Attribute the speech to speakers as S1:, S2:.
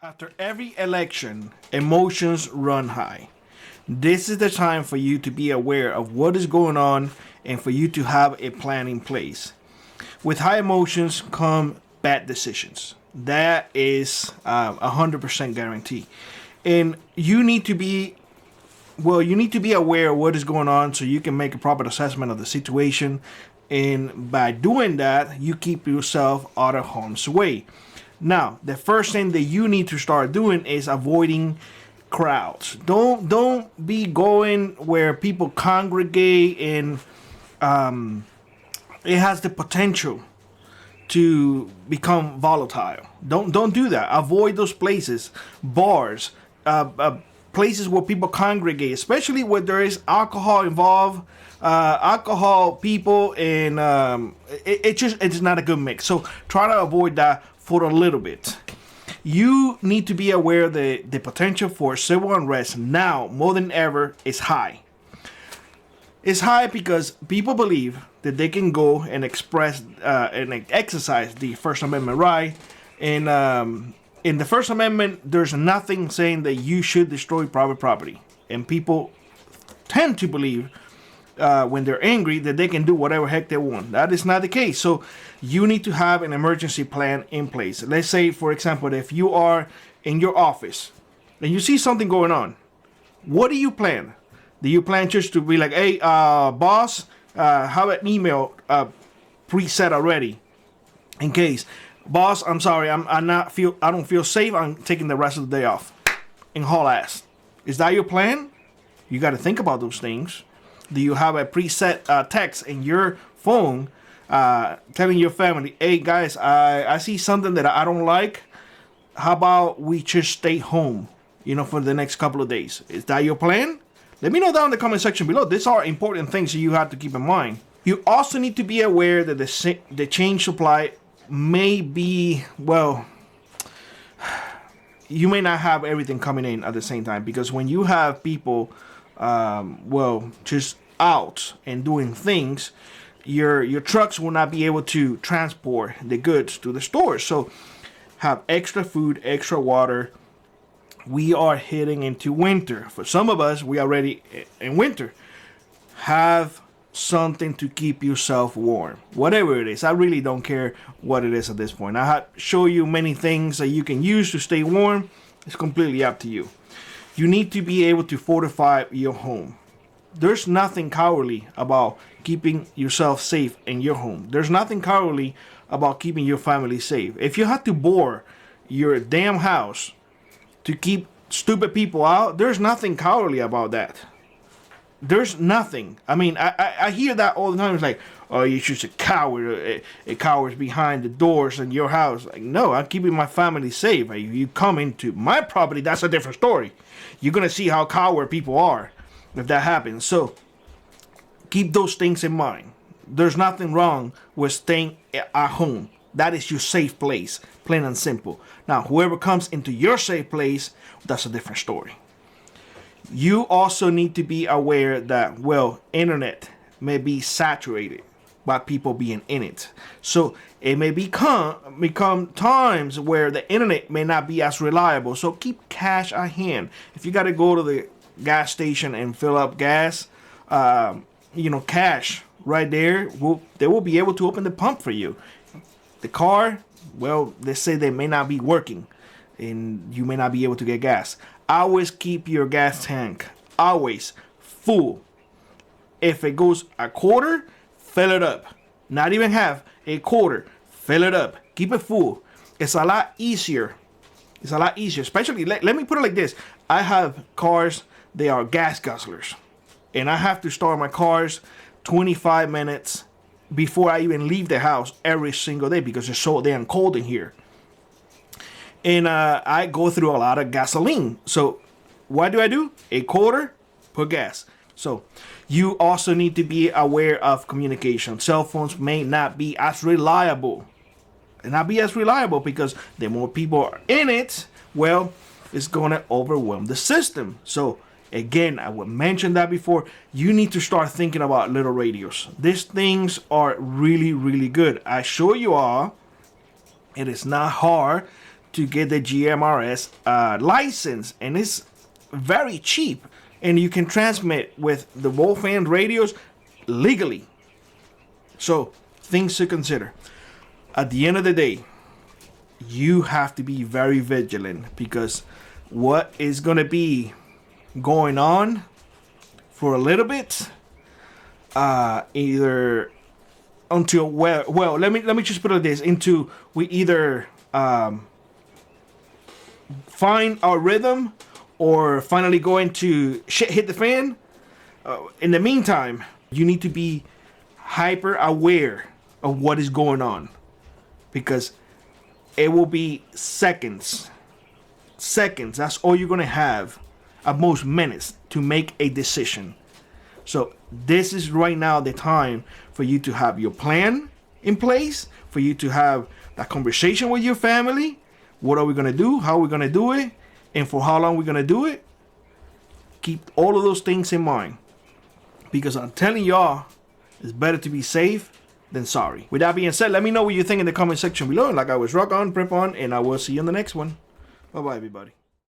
S1: After every election, emotions run high. This is the time for you to be aware of what is going on and for you to have a plan in place. With high emotions come bad decisions. That is 100% guarantee. And you need to be aware of what is going on so you can make a proper assessment of the situation. And by doing that, you keep yourself out of harm's way. Now, the first thing that you need to start doing is avoiding crowds. Don't be going where people congregate and it has the potential to become volatile. Don't do that. Avoid those places, bars, places where people congregate, especially where there is alcohol involved. Alcohol, people, and it's not a good mix. So try to avoid that for a little bit. You need to be aware that the potential for civil unrest now more than ever is high. It's high because people believe that they can go and express and exercise the First Amendment right. And in the First Amendment, there's nothing saying that you should destroy private property. And people tend to believe when they're angry that they can do whatever heck they want. That is not the case. So you need to have an emergency plan in place. Let's say, for example, if you are in your office and you see something going on, what do you plan? Do you plan just to be like, hey, boss, have an email preset already in case, boss, I'm sorry, I don't feel safe. I'm taking the rest of the day off and haul ass. Is that your plan? You got to think about those things. Do you have a preset text in your phone telling your family, hey guys, I see something that I don't like. How about we just stay home, for the next couple of days? Is that your plan? Let me know down in the comment section below. These are important things that you have to keep in mind. You also need to be aware that the change supply may be, you may not have everything coming in at the same time, because when you have people just out and doing things, your trucks will not be able to transport the goods to the stores. So have extra food, extra water. We are heading into winter. For some of us, we are already in winter. Have something to keep yourself warm, whatever it is. I really don't care what it is at this point. I have show you many things that you can use to stay warm. It's completely up to you. You need to be able to fortify your home. There's nothing cowardly about keeping yourself safe in your home. There's nothing cowardly about keeping your family safe. If you have to bore your damn house to keep stupid people out, there's nothing cowardly about that. There's nothing. I mean, I hear that all the time. It's like, oh, you're just a coward. A coward's behind the doors in your house. Like, no, I'm keeping my family safe. If you come into my property, that's a different story. You're going to see how coward people are if that happens. So keep those things in mind. There's nothing wrong with staying at home. That is your safe place, plain and simple. Now, whoever comes into your safe place, that's a different story. You also need to be aware that, internet may be saturated by people being in it. So it may become times where the internet may not be as reliable. So keep cash at hand. If you got to go to the gas station and fill up gas, cash right there, they will be able to open the pump for you. The car, they say they may not be working and you may not be able to get gas. Always keep your gas tank always full. If it goes a quarter, fill it up. Not even half, a quarter, fill it up. Keep it full. It's a lot easier. Especially, let me put it like this. I have cars, they are gas guzzlers. And I have to start my cars 25 minutes before I even leave the house every single day because it's so damn cold in here. And I go through a lot of gasoline. So what do? A quarter per gas. So you also need to be aware of communication. Cell phones may not be as reliable. Because the more people are in it, it's going to overwhelm the system. So again, I would mention that before. You need to start thinking about little radios. These things are really, really good. I show you all. It is not hard to get the GMRS license, and it's very cheap, and you can transmit with the Wolfman radios legally. So, things to consider. At the end of the day, you have to be very vigilant, because what is going to be going on for a little bit, either until let me just put it this, into we either find our rhythm or finally going to shit hit the fan. In the meantime, you need to be hyper aware of what is going on, because it will be seconds. That's all you're gonna have, at most minutes, to make a decision. So this is right now the time for you to have your plan in place, for you to have that conversation with your family. What are we gonna do? How are we gonna do it? And for how long we're gonna do it? Keep all of those things in mind, because I'm telling y'all, it's better to be safe than sorry. With that being said, let me know what you think in the comment section below. And like always, rock on, prep on, and I will see you in the next one. Bye bye, everybody.